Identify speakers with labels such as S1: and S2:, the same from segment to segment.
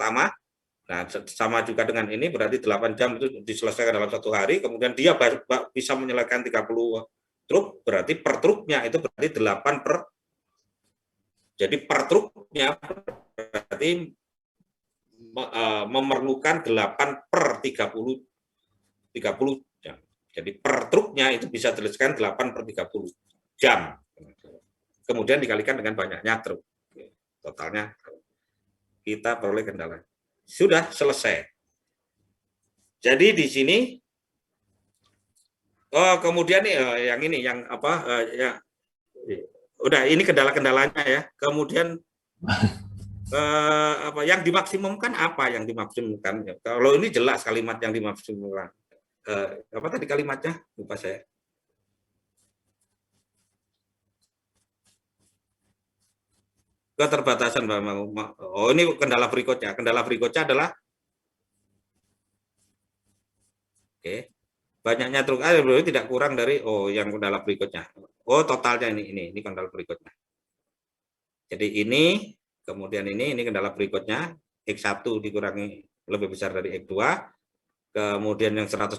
S1: pertama. Nah, sama juga dengan ini, berarti 8 jam itu diselesaikan dalam 1 hari, kemudian dia bisa menyelesaikan 30 truk, berarti per truknya itu berarti 8 per, jadi per truknya berarti memerlukan 8 per 30 jam. Jadi per truknya itu bisa diselesaikan 8 per 30 jam. Kemudian dikalikan dengan banyaknya truk. Totalnya kita peroleh kendala. Sudah selesai. Jadi di sini kemudian yang ini yang apa ya udah ini kendala-kendalanya ya. Kemudian apa yang dimaksimumkan apa yang dimaksimumkan? Kalau ini jelas kalimat yang dimaksimumkan. Apa tadi kalimatnya? Lupa saya. Keterbatasan. Oh, ini kendala berikutnya. Kendala berikutnya adalah banyaknya truk berarti tidak kurang dari yang kendala berikutnya. Totalnya ini kendala berikutnya. Jadi ini kemudian ini kendala berikutnya X1 dikurangi lebih besar dari X2. Kemudian yang 150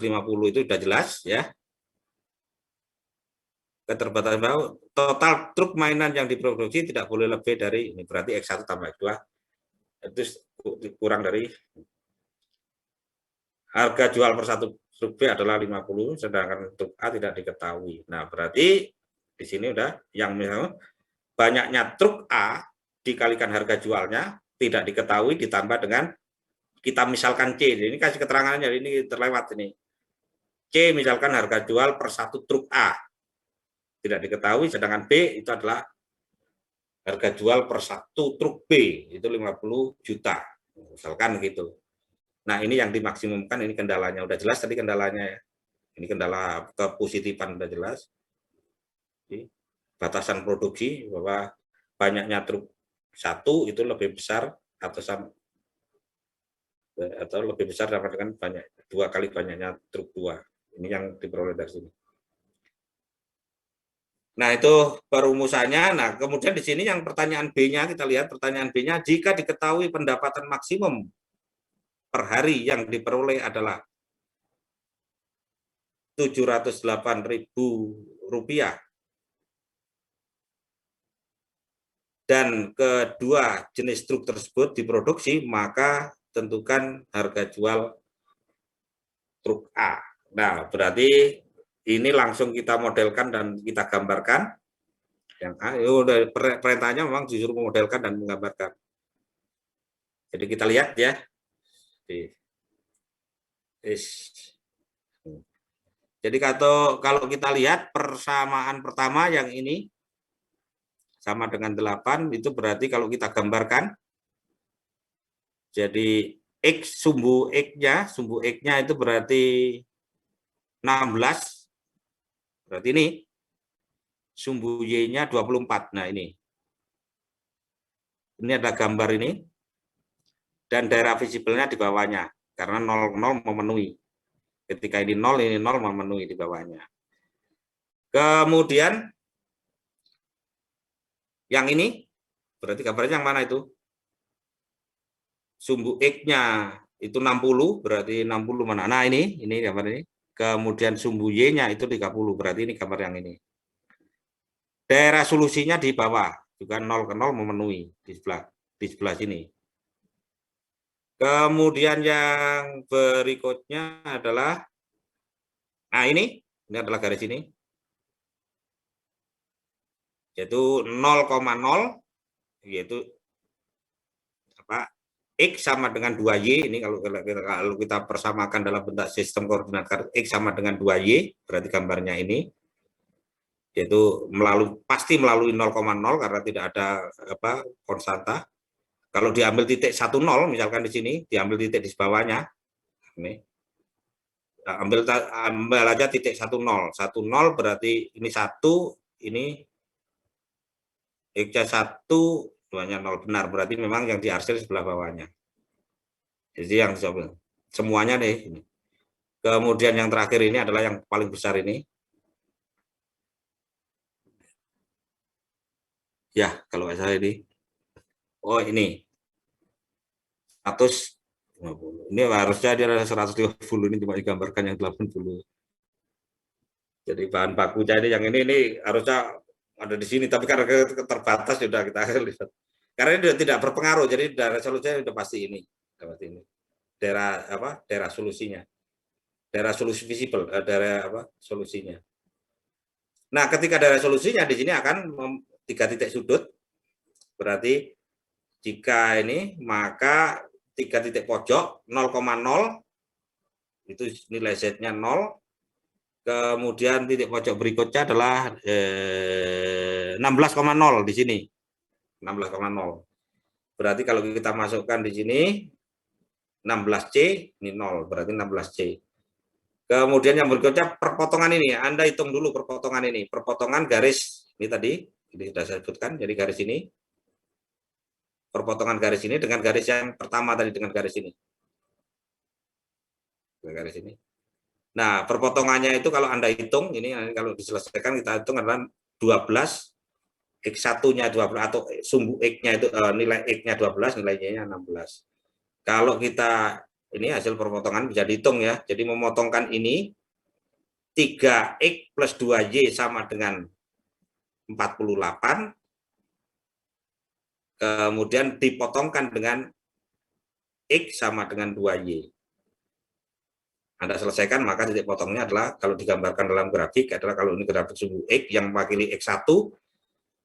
S1: itu sudah jelas ya. Keterbatasan total truk mainan yang diproduksi tidak boleh lebih dari ini, berarti X1 tambah X2 itu kurang dari harga jual per satu truk B adalah 50, sedangkan truk A tidak diketahui. Nah, berarti di sini udah yang misalnya banyaknya truk A dikalikan harga jualnya tidak diketahui ditambah dengan kita misalkan C. Ini kasih keterangannya, ini terlewat ini. C misalkan harga jual per satu truk A tidak diketahui, sedangkan B itu adalah harga jual per satu truk B itu 50 juta misalkan gitu. Nah, ini yang dimaksimumkan, ini kendalanya udah jelas tadi kendalanya ya. Ini kendala kepositifan udah jelas. Jadi, batasan produksi bahwa banyaknya truk satu itu lebih besar atau lebih besar daripada banyak 2 kali banyaknya truk 2. Ini yang diperoleh dari sini. Nah, itu perumusannya. Nah, kemudian di sini yang pertanyaan B-nya, kita lihat pertanyaan B-nya, jika diketahui pendapatan maksimum per hari yang diperoleh adalah Rp708.000 dan kedua jenis truk tersebut diproduksi, maka tentukan harga jual truk A. Nah, berarti ini langsung kita modelkan dan kita gambarkan. Yang A, perintahnya memang disuruh memodelkan dan menggambarkan. Jadi kita lihat ya. Jadi kalau kita lihat persamaan pertama yang ini sama dengan 8, itu berarti kalau kita gambarkan, jadi X, sumbu X-nya itu berarti 16, berarti ini sumbu Y-nya 24. Nah, ini ada gambar ini, dan daerah visibelnya di bawahnya, karena 0 memenuhi. Ketika ini 0 memenuhi di bawahnya. Kemudian yang ini, berarti gambarnya yang mana itu? Sumbu X-nya itu 60, berarti 60 mana? Nah, ini gambar ini. Kemudian sumbu Y-nya itu 30, berarti ini gambar yang ini. Daerah solusinya di bawah, juga 0 ke 0 memenuhi di sebelah sini. Kemudian yang berikutnya adalah, nah ini adalah garis ini, yaitu 0,0, yaitu apa? X sama dengan 2Y, ini kalau kita persamakan dalam bentuk sistem koordinat X sama dengan 2Y, berarti gambarnya ini, yaitu pasti melalui 0,0 karena tidak ada konstanta. Kalau diambil titik 10, misalkan di sini, diambil titik di bawahnya, ini, ambil aja titik 10, 10 berarti ini 1, ini X-nya 1, 2-nya 0, benar, berarti memang yang diarsir sebelah bawahnya. Jadi yang semuanya nih. Ini. Kemudian yang terakhir ini adalah yang paling besar ini. Ya, kalau saya ini. Oh, ini. 150. Ini harusnya dia ada 150, ini cuma digambarkan yang 80. Jadi bahan baku jadi yang ini harusnya ada di sini, tapi karena terbatas sudah kita lihat. Karena ini tidak berpengaruh, jadi daerah solusinya sudah pasti ini. Daerah apa? Daerah solusinya. Daerah solusi visible, daerah apa? Solusinya. Nah, ketika daerah solusinya di sini akan 3 titik sudut. Berarti jika ini maka 3 titik pojok 0,0 itu nilai Z-nya 0. Kemudian titik pojok berikutnya adalah 16,0 di sini. 16,0. Berarti kalau kita masukkan di sini 16C, ini 0, berarti 16C. Kemudian yang berikutnya perpotongan ini, Anda hitung dulu perpotongan ini. Perpotongan garis, ini tadi, ini sudah saya sebutkan, jadi garis ini. Perpotongan garis ini dengan garis yang pertama tadi, dengan garis ini. Garis ini. Nah, perpotongannya itu kalau Anda hitung, ini kalau diselesaikan kita hitung adalah 12, X1-nya 12, atau sumbu X-nya itu nilai X-nya 12, nilai Y-nya 16. Kalau kita, ini hasil perpotongan bisa dihitung ya, jadi memotongkan ini, 3X plus 2Y sama dengan 48, kemudian dipotongkan dengan X sama dengan 2Y. Anda selesaikan, maka titik potongnya adalah, kalau digambarkan dalam grafik, adalah kalau ini grafik sumbu X yang mewakili X1,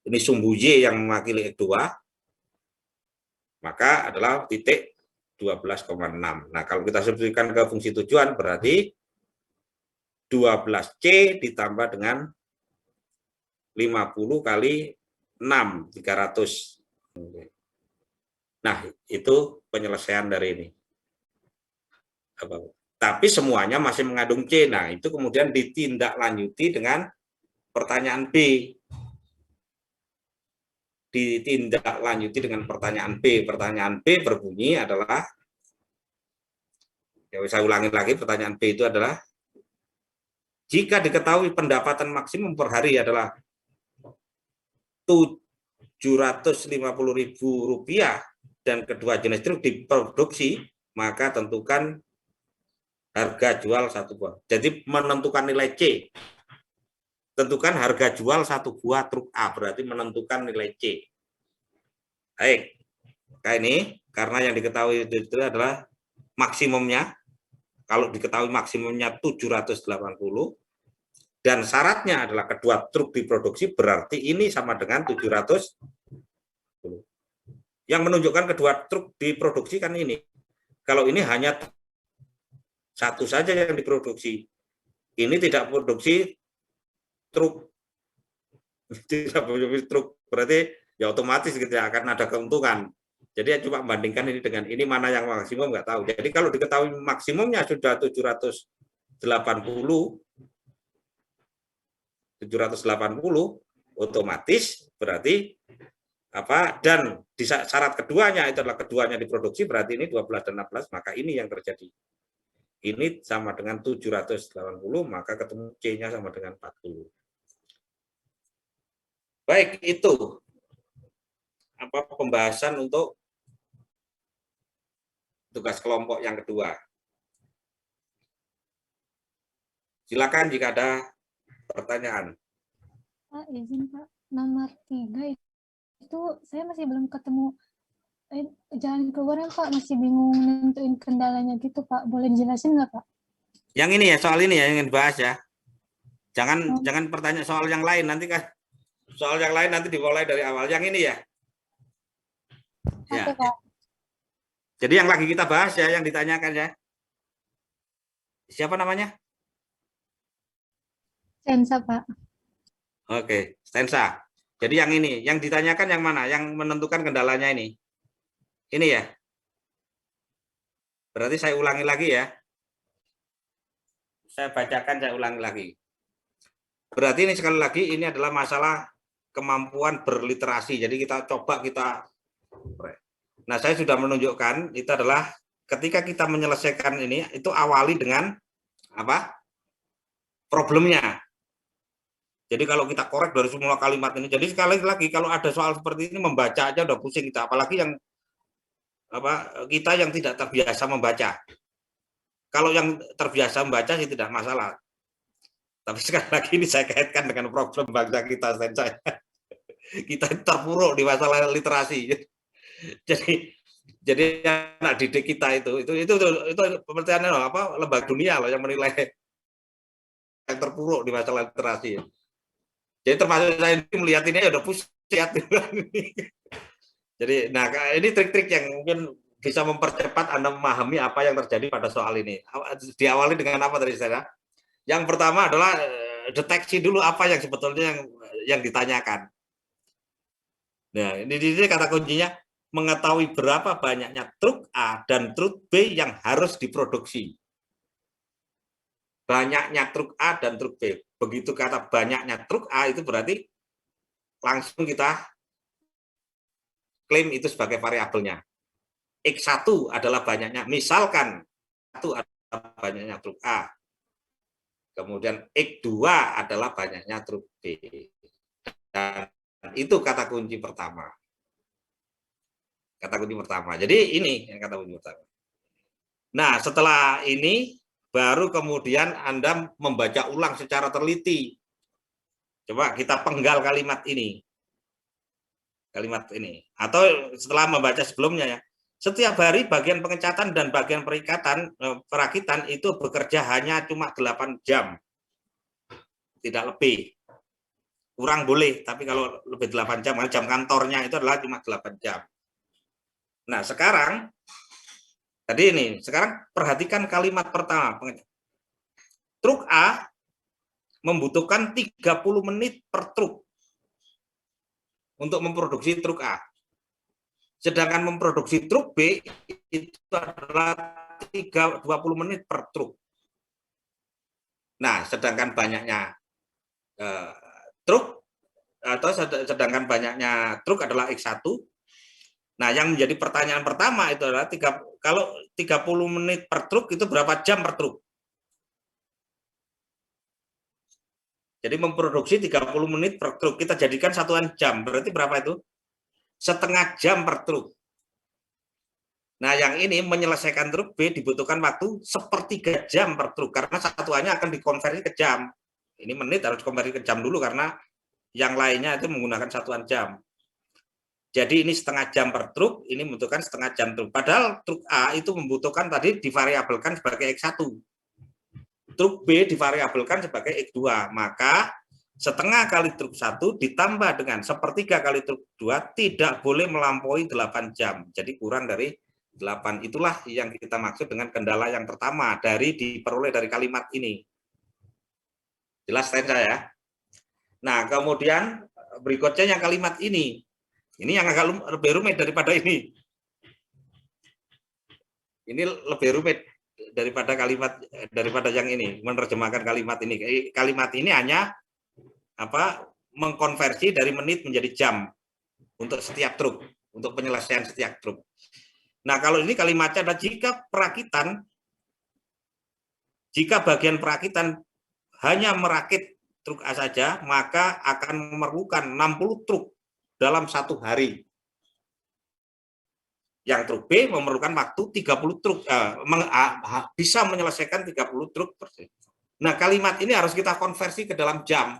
S1: ini sumbu Y yang mewakili X2, maka adalah titik 12,6. Nah, kalau kita substitusikan ke fungsi tujuan, berarti 12C ditambah dengan 50 kali 6, 300. Nah, itu penyelesaian dari ini. Tapi semuanya masih mengandung C. Nah, itu kemudian ditindaklanjuti dengan pertanyaan B. Ditindaklanjuti dengan pertanyaan B. Pertanyaan B berbunyi adalah, ya saya ulangi lagi, pertanyaan B itu adalah, jika diketahui pendapatan maksimum per hari adalah Rp750.000 dan kedua jenis truk diproduksi, maka tentukan harga jual satu buah. Jadi menentukan nilai C. Tentukan harga jual satu buah truk A, berarti menentukan nilai C. Baik. Nah ini, karena yang diketahui itu adalah maksimumnya, kalau diketahui maksimumnya 780, dan syaratnya adalah kedua truk diproduksi, berarti ini sama dengan 700. Yang menunjukkan kedua truk diproduksi kan ini. Kalau ini hanya satu saja yang diproduksi, ini tidak produksi truk, tidak produksi truk, berarti ya otomatis gitu ya, akan ada keuntungan. Jadi ya cuma membandingkan ini dengan ini, mana yang maksimum nggak tahu. Jadi kalau diketahui maksimumnya sudah 780, otomatis berarti apa, dan di syarat keduanya itu adalah keduanya diproduksi, berarti ini 12 dan 16, maka ini yang terjadi. Ini sama dengan 780, maka ketemu C-nya sama dengan 40. Baik, itu apa pembahasan untuk tugas kelompok yang kedua. Silakan jika ada pertanyaan.
S2: Pak, izin Pak, nomor 3 itu saya masih belum ketemu jalan keluarnya Pak, masih bingung nentuin kendalanya gitu Pak. Boleh dijelasin nggak Pak?
S1: Yang ini ya, soal ini ya yang ingin dibahas ya. Jangan pertanyaan soal yang lain, nanti kan soal yang lain nanti dimulai dari awal. Yang ini ya. Ya.
S2: Oke, Pak.
S1: Jadi yang lagi kita bahas ya, yang ditanyakan ya. Siapa namanya?
S2: Sensa Pak.
S1: Oke, Stensa. Jadi yang ini, yang ditanyakan yang mana? Yang menentukan kendalanya ini. Ini ya. Berarti saya ulangi lagi ya. Saya bacakan, saya ulangi lagi. Berarti ini sekali lagi, ini adalah masalah kemampuan berliterasi. Jadi kita coba kita. Nah, saya sudah menunjukkan itu adalah ketika kita menyelesaikan ini, itu awali dengan apa? Problemnya. Jadi kalau kita korek dari semua kalimat ini, jadi sekali lagi kalau ada soal seperti ini membaca aja udah pusing kita, apalagi yang kita yang tidak terbiasa membaca. Kalau yang terbiasa membaca sih tidak masalah. Tapi sekali lagi ini saya kaitkan dengan problem bangsa kita, saya. Kita terpuruk di masalah literasi. Jadi anak didik kita itu penelitiannya lembaga dunia loh yang menilai yang terpuruk di masalah literasi. Jadi termasuk saya melihat ini udah pusing. Jadi, nah ini trik-trik yang mungkin bisa mempercepat Anda memahami apa yang terjadi pada soal ini. Diawali dengan apa tadi saya? Yang pertama adalah deteksi dulu apa yang sebetulnya yang ditanyakan. Nah, ini kata kuncinya, mengetahui berapa banyaknya truk A dan truk B yang harus diproduksi. Banyaknya truk A dan truk B. Begitu kata banyaknya truk A itu berarti langsung kita klaim itu sebagai variabelnya. X1 adalah banyaknya, misalkan 1 adalah banyaknya truk A. Kemudian X2 adalah banyaknya truk B. Dan itu kata kunci pertama. Kata kunci pertama. Jadi ini yang kata kunci pertama. Nah, setelah ini baru kemudian Anda membaca ulang secara teliti. Coba kita penggal kalimat ini. Kalimat ini. Atau setelah membaca sebelumnya ya. Setiap hari bagian pengecatan dan bagian perakitan itu bekerja hanya cuma 8 jam. Tidak lebih. Kurang boleh, tapi kalau lebih 8 jam, jam kantornya itu adalah cuma 8 jam. Nah, sekarang perhatikan kalimat pertama. Truk A membutuhkan 30 menit per truk untuk memproduksi truk A. Sedangkan memproduksi truk B itu adalah 20 menit per truk. Nah, sedangkan banyaknya truk atau sedangkan banyaknya truk adalah X1. Nah, yang menjadi pertanyaan pertama itu adalah kalau 30 menit per truk itu berapa jam per truk? Jadi memproduksi 30 menit per truk, kita jadikan satuan jam, berarti berapa itu? Setengah jam per truk. Nah, yang ini menyelesaikan truk B dibutuhkan waktu 1/3 jam per truk, karena satuannya akan dikonversi ke jam. Ini menit harus konversi ke jam dulu, karena yang lainnya itu menggunakan satuan jam. Jadi ini setengah jam per truk, ini membutuhkan setengah jam truk. Padahal truk A itu membutuhkan tadi divariabelkan sebagai X1. Truk B divariabelkan sebagai X2. Maka setengah kali truk 1 ditambah dengan 1/3 kali truk 2 tidak boleh melampaui 8 jam. Jadi kurang dari 8. Itulah yang kita maksud dengan kendala yang pertama diperoleh dari kalimat ini. Jelas saya? Nah, kemudian berikutnya yang kalimat ini. Ini yang agak lebih rumit daripada ini. Ini lebih rumit daripada yang ini, menerjemahkan kalimat ini. Kalimat ini hanya mengkonversi dari menit menjadi jam untuk setiap truk, untuk penyelesaian setiap truk. Nah, kalau ini kalimatnya adalah jika bagian perakitan hanya merakit truk A saja, maka akan memerlukan 60 truk dalam 1 hari. Yang truk B memerlukan waktu 30 truk, bisa menyelesaikan 30 truk. Nah, kalimat ini harus kita konversi ke dalam jam.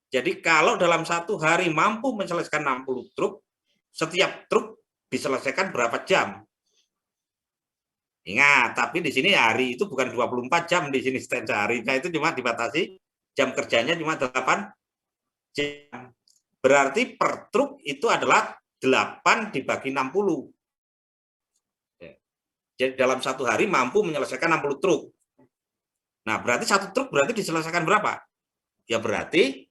S1: Jadi kalau dalam 1 hari mampu menyelesaikan 60 truk, setiap truk diselesaikan berapa jam? Ingat, tapi di sini hari itu bukan 24 jam di sini harinya itu cuma dibatasi jam kerjanya cuma 8 jam. Berarti per truk itu adalah 8 dibagi 60. Jadi dalam 1 hari mampu menyelesaikan 60 truk. Nah, berarti 1 truk berarti diselesaikan berapa? Ya berarti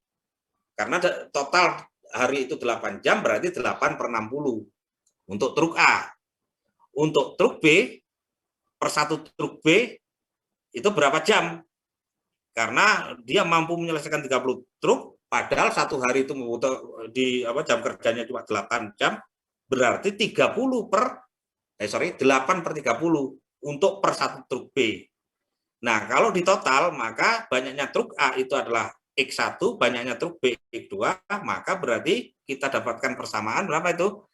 S1: karena total hari itu 8 jam berarti 8 per 60 untuk truk A. Untuk truk B, per 1 truk B itu berapa jam? Karena dia mampu menyelesaikan 30 truk, padahal 1 hari itu jam kerjanya cuma 8 jam, berarti 8 per 30 untuk per 1 truk B. Nah, kalau di total, maka banyaknya truk A itu adalah X1, banyaknya truk B X2, maka berarti kita dapatkan persamaan berapa itu?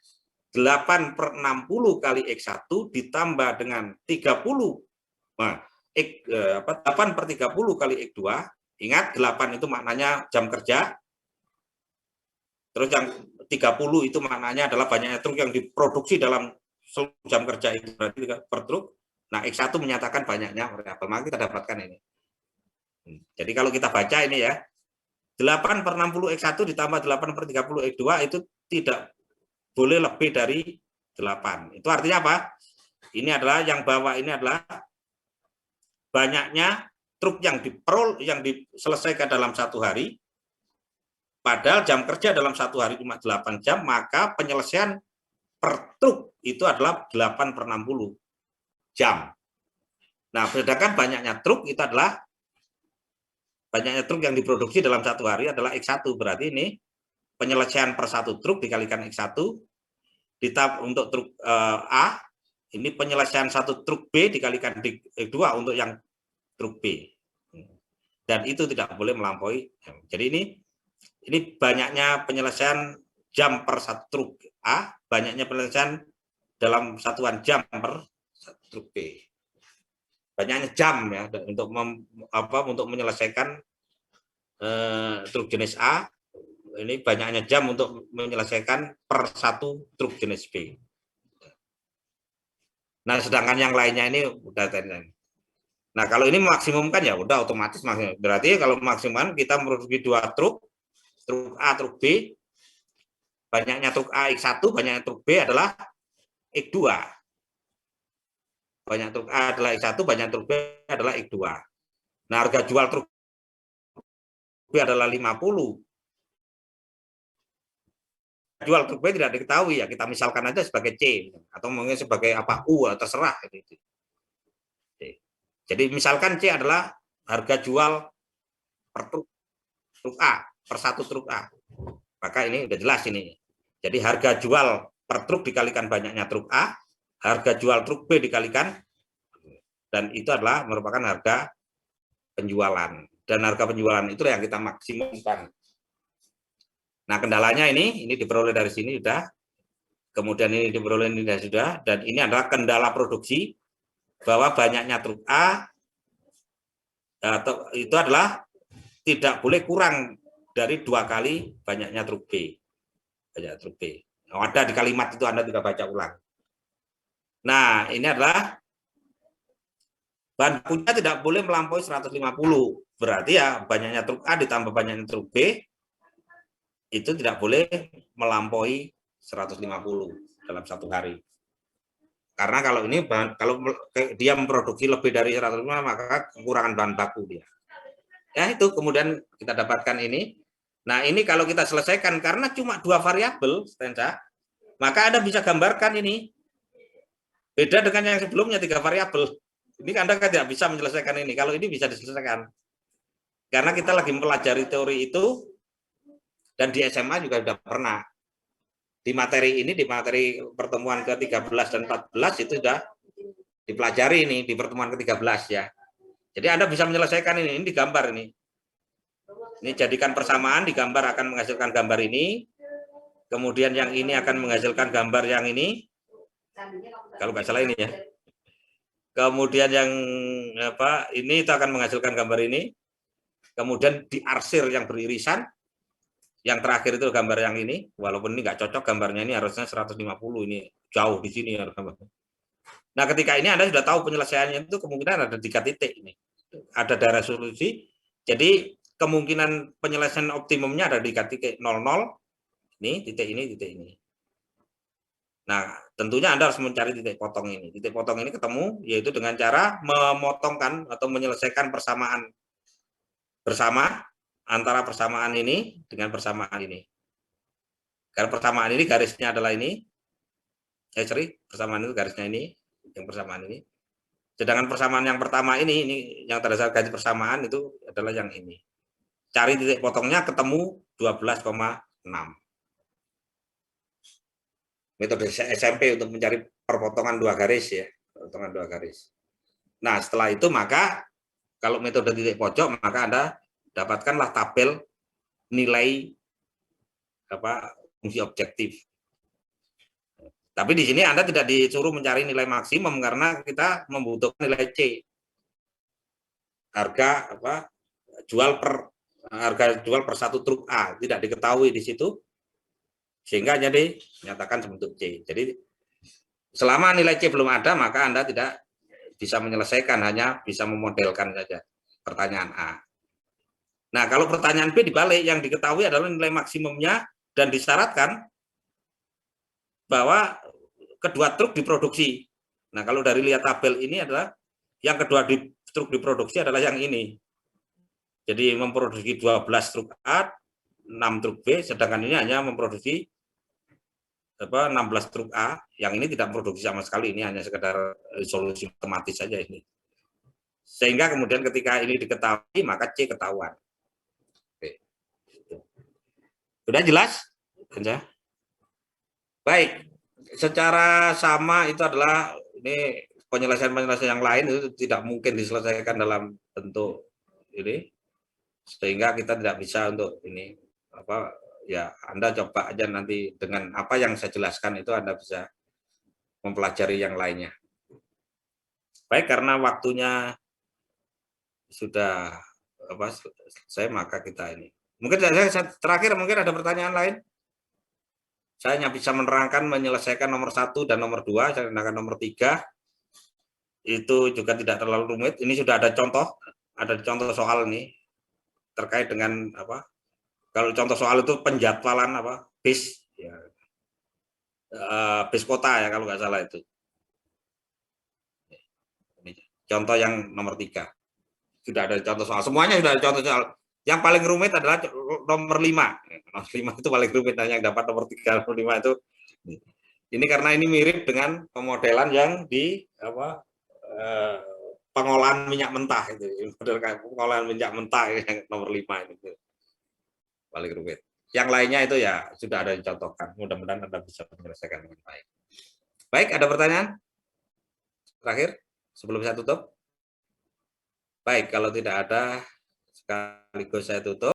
S1: 8/60 kali X1 ditambah dengan 30, nah, 8/30 kali X2, ingat 8 itu maknanya jam kerja, terus yang 30 itu maknanya adalah banyaknya truk yang diproduksi dalam jam kerja itu, berarti per truk. Nah, X1 menyatakan banyaknya variabel, maka kita dapatkan ini. Jadi kalau kita baca ini ya, 8/60 X1 ditambah 8/30 X2 itu tidak boleh lebih dari 8. Itu artinya apa? Ini adalah yang bawah ini adalah banyaknya truk yang diselesaikan dalam satu hari, padahal jam kerja dalam satu hari cuma 8 jam, maka penyelesaian per truk itu adalah 8/60 jam. Nah, sedangkan banyaknya truk itu adalah banyaknya truk yang diproduksi dalam satu hari adalah X1. Berarti ini penyelesaian per satu truk dikalikan X1, untuk truk A, ini penyelesaian satu truk B dikalikan X2 untuk yang truk B. Dan itu tidak boleh melampaui. Jadi ini banyaknya penyelesaian jam per satu truk A, banyaknya penyelesaian dalam satuan jam per satu truk B. Banyaknya jam ya untuk menyelesaikan truk jenis A, ini banyaknya jam untuk menyelesaikan per satu truk jenis B. Nah, sedangkan yang lainnya ini udah tenang. Nah, kalau ini maksimumkan ya udah otomatis maksimum. Berarti kalau maksimum kita memproduksi 2 truk A, truk B, banyaknya truk A X1, banyaknya truk B adalah X2. Banyak truk A adalah X1, banyak truk B adalah X2. Nah, harga jual truk B adalah 50. Jual truk B tidak diketahui ya, kita misalkan aja sebagai C atau mungkin sebagai apa U, terserah gitu. Jadi misalkan C adalah harga jual per truk A, per satu truk A. Maka ini udah jelas ini. Jadi harga jual per truk dikalikan banyaknya truk A, harga jual truk B dikalikan, dan itu adalah merupakan harga penjualan. Dan harga penjualan itu yang kita maksimumkan. Nah, kendalanya ini diperoleh dari sini sudah, kemudian ini diperoleh ini sudah, dan ini adalah kendala produksi bahwa banyaknya truk A itu adalah tidak boleh kurang dari 2 kali banyaknya truk B. Banyak truk B. Oh, ada di kalimat itu, Anda tidak baca ulang. Nah, ini adalah bahan bakunya tidak boleh melampaui 150. Berarti ya banyaknya truk A ditambah banyaknya truk B itu tidak boleh melampaui 150 dalam satu hari. Karena kalau ini kalau dia memproduksi lebih dari 150 maka kekurangan bahan baku dia. Ya itu kemudian kita dapatkan ini. Nah, ini kalau kita selesaikan karena cuma 2 variabel, Stensa, maka Anda bisa gambarkan ini. Beda dengan yang sebelumnya 3 variabel. Ini Anda kan tidak bisa menyelesaikan ini. Kalau ini bisa diselesaikan. Karena kita lagi mempelajari teori itu, dan di SMA juga sudah pernah. Di materi ini, di materi pertemuan ke-13 dan 14 itu sudah dipelajari ini, di pertemuan ke-13 ya. Jadi Anda bisa menyelesaikan ini digambar ini. Ini jadikan persamaan, digambar akan menghasilkan gambar ini. Kemudian yang ini akan menghasilkan gambar yang ini. Kalau nggak salah ini ya. Kemudian yang ini itu akan menghasilkan gambar ini. Kemudian diarsir yang beririsan. Yang terakhir itu gambar yang ini, walaupun ini nggak cocok gambarnya, ini harusnya 150, ini jauh di sini. Nah, ketika ini Anda sudah tahu penyelesaiannya itu kemungkinan ada 3 titik ini. Ada daerah resolusi, jadi kemungkinan penyelesaian optimumnya ada di titik 00, ini, titik ini. Nah, tentunya Anda harus mencari titik potong ini. Titik potong ini ketemu, yaitu dengan cara memotongkan atau menyelesaikan persamaan bersama antara persamaan ini dengan persamaan ini. Karena persamaan ini garisnya adalah ini. Persamaan itu garisnya ini, yang persamaan ini. Sedangkan persamaan yang pertama ini yang berdasarkan garis persamaan itu adalah yang ini. Cari titik potongnya ketemu 12,6. Metode SMP untuk mencari perpotongan 2 garis ya, perpotongan 2 garis. Nah, setelah itu maka kalau metode titik pojok maka Anda dapatkanlah tabel nilai fungsi objektif. Tapi di sini Anda tidak disuruh mencari nilai maksimum karena kita membutuhkan nilai C. Harga jual per satu truk A tidak diketahui di situ, sehingga jadi menyatakan sebentuk C. Jadi selama nilai C belum ada, maka Anda tidak bisa menyelesaikan, hanya bisa memodelkan saja pertanyaan A. Nah, kalau pertanyaan B dibalik, yang diketahui adalah nilai maksimumnya dan disyaratkan bahwa kedua truk diproduksi. Nah, kalau dari lihat tabel ini adalah yang kedua truk diproduksi adalah yang ini. Jadi memproduksi 12 truk A, 6 truk B, sedangkan ini hanya memproduksi 16 truk A, yang ini tidak produksi sama sekali, ini hanya sekedar solusi matematis saja ini. Sehingga kemudian ketika ini diketahui, maka C ketahuan. Oke. Sudah jelas? Baik, secara sama itu adalah ini penyelesaian-penyelesaian yang lain itu tidak mungkin diselesaikan dalam bentuk ini, sehingga kita tidak bisa untuk ini ya Anda coba aja nanti dengan apa yang saya jelaskan itu Anda bisa mempelajari yang lainnya. Baik, karena waktunya sudah selesai, maka kita ini. Mungkin saya terakhir mungkin ada pertanyaan lain. Saya hanya bisa menerangkan menyelesaikan nomor 1 dan nomor 2, saya gunakan nomor 3. Itu juga tidak terlalu rumit. Ini sudah ada contoh soal nih terkait dengan kalau contoh soal itu penjadwalan bis ya, bis kota ya kalau nggak salah itu. Ini contoh yang nomor 3. Sudah ada contoh soal. Semuanya sudah ada contoh soal. Yang paling rumit adalah nomor 5. Nomor 5 itu paling rumit, yang dapat nomor 3, nomor 5 itu. Ini karena ini mirip dengan pemodelan yang di pengolahan minyak mentah itu. Pengolahan minyak mentah yang nomor 5 itu. Paling rumit. Yang lainnya itu ya sudah ada dicontohkan. Mudah-mudahan Anda bisa menyelesaikan dengan baik. Baik, ada pertanyaan? Terakhir, sebelum saya tutup. Baik, kalau tidak ada, sekaligus saya tutup.